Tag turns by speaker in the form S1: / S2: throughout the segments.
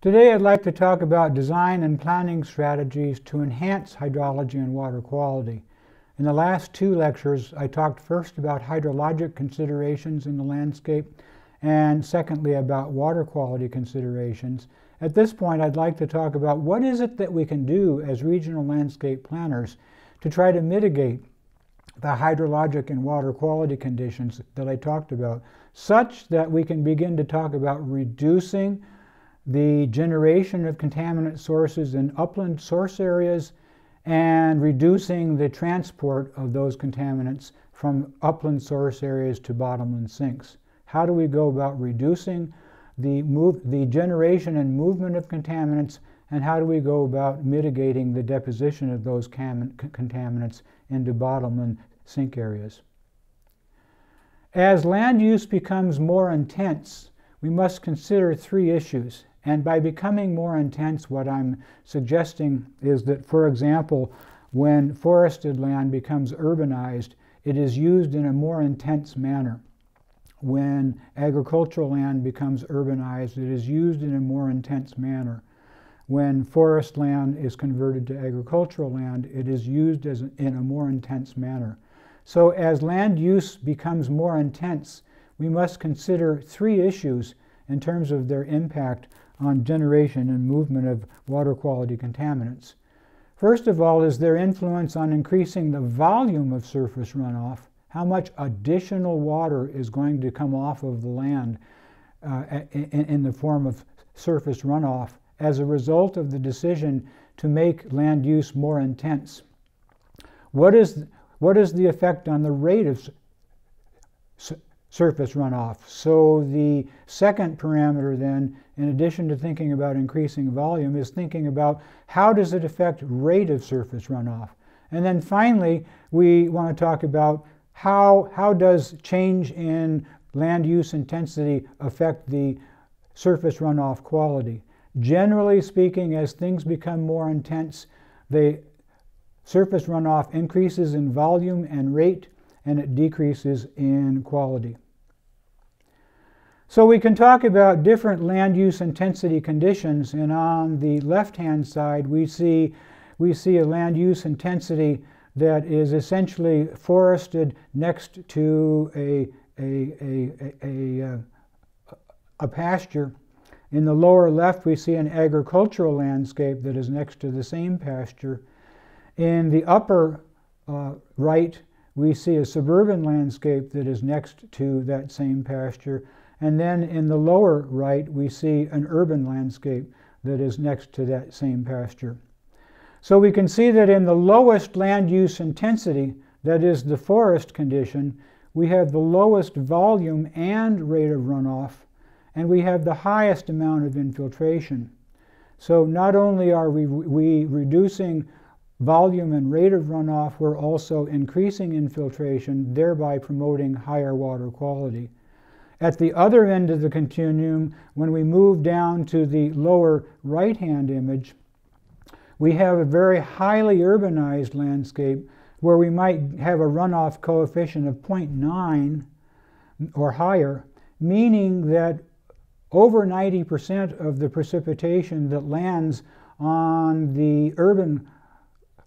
S1: Today I'd like to talk about design and planning strategies to enhance hydrology and water quality. In the last two lectures, I talked first about hydrologic considerations in the landscape and secondly about water quality considerations. At this point, I'd like to talk about what is it that we can do as regional landscape planners to try to mitigate the hydrologic and water quality conditions that I talked about, such that we can begin to talk about reducing the generation of contaminant sources in upland source areas and reducing the transport of those contaminants from upland source areas to bottomland sinks. How do we go about reducing the generation and movement of contaminants, and how do we go about mitigating the deposition of those contaminants into bottomland sink areas? As land use becomes more intense, we must consider three issues. And by becoming more intense, what I'm suggesting is that, for example, when forested land becomes urbanized, it is used in a more intense manner. When agricultural land becomes urbanized, it is used in a more intense manner. When forest land is converted to agricultural land, it is used in a more intense manner. So as land use becomes more intense, we must consider three issues in terms of their impact on generation and movement of water quality contaminants. First of all is their influence on increasing the volume of surface runoff, how much additional water is going to come off of the land in the form of surface runoff as a result of the decision to make land use more intense. What is the effect on the rate of surface runoff? So the second parameter then, in addition to thinking about increasing volume, is thinking about how does it affect rate of surface runoff. And then finally, we want to talk about how does change in land use intensity affect the surface runoff quality. Generally speaking, as things become more intense, the surface runoff increases in volume and rate, and it decreases in quality. So we can talk about different land use intensity conditions, and on the left-hand side we see a land use intensity that is essentially forested next to a pasture. In the lower left we see an agricultural landscape that is next to the same pasture. In the upper right we see a suburban landscape that is next to that same pasture. And then in the lower right, we see an urban landscape that is next to that same pasture. So we can see that in the lowest land use intensity, that is the forest condition, we have the lowest volume and rate of runoff, and we have the highest amount of infiltration. So not only are we reducing volume and rate of runoff, we're also increasing infiltration, thereby promoting higher water quality. At the other end of the continuum, when we move down to the lower right-hand image, we have a very highly urbanized landscape where we might have a runoff coefficient of 0.9 or higher, meaning that over 90% of the precipitation that lands on the urban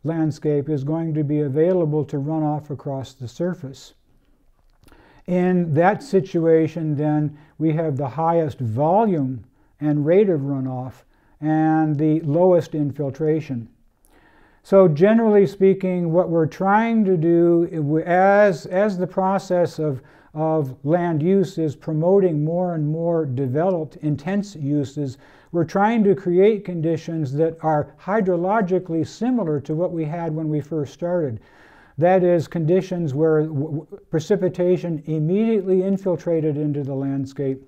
S1: landscape is going to be available to run off across the surface. In that situation, then, we have the highest volume and rate of runoff and the lowest infiltration. So generally speaking, what we're trying to do as the process of land use is promoting more and more developed, intense uses, we're trying to create conditions that are hydrologically similar to what we had when we first started. That is, conditions where precipitation immediately infiltrated into the landscape,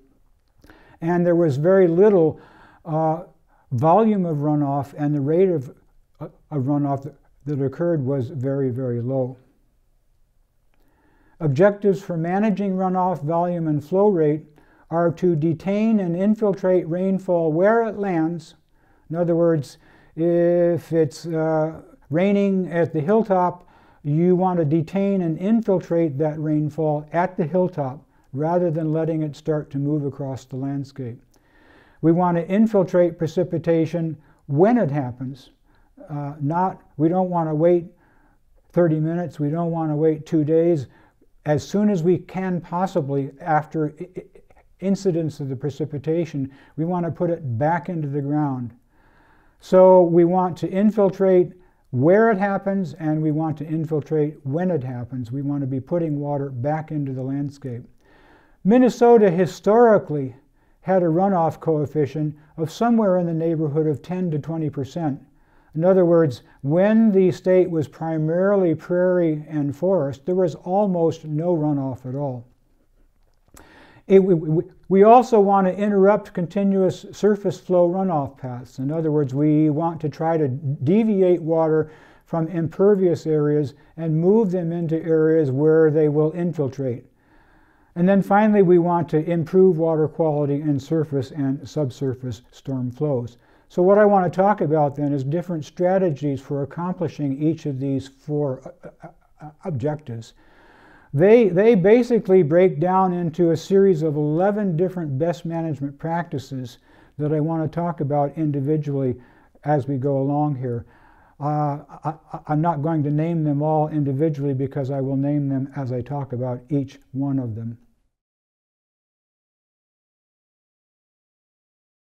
S1: and there was very little volume of runoff, and the rate of runoff that occurred was very, very low. Objectives for managing runoff volume and flow rate are to detain and infiltrate rainfall where it lands. In other words, if it's raining at the hilltop, you want to detain and infiltrate that rainfall at the hilltop rather than letting it start to move across the landscape. We want to infiltrate precipitation when it happens. We don't want to wait 30 minutes. We don't want to wait 2 days. As soon as we can possibly after incidence of the precipitation, we want to put it back into the ground. So we want to infiltrate where it happens, and we want to infiltrate when it happens. We want to be putting water back into the landscape. Minnesota historically had a runoff coefficient of somewhere in the neighborhood of 10 to 20%. In other words, when the state was primarily prairie and forest, there was almost no runoff at all. We also want to interrupt continuous surface flow runoff paths. In other words, we want to try to deviate water from impervious areas and move them into areas where they will infiltrate. And then finally, we want to improve water quality in surface and subsurface storm flows. So what I want to talk about then is different strategies for accomplishing each of these 4 objectives. They basically break down into a series of 11 different best management practices that I want to talk about individually as we go along here. I'm not going to name them all individually because I will name them as I talk about each one of them.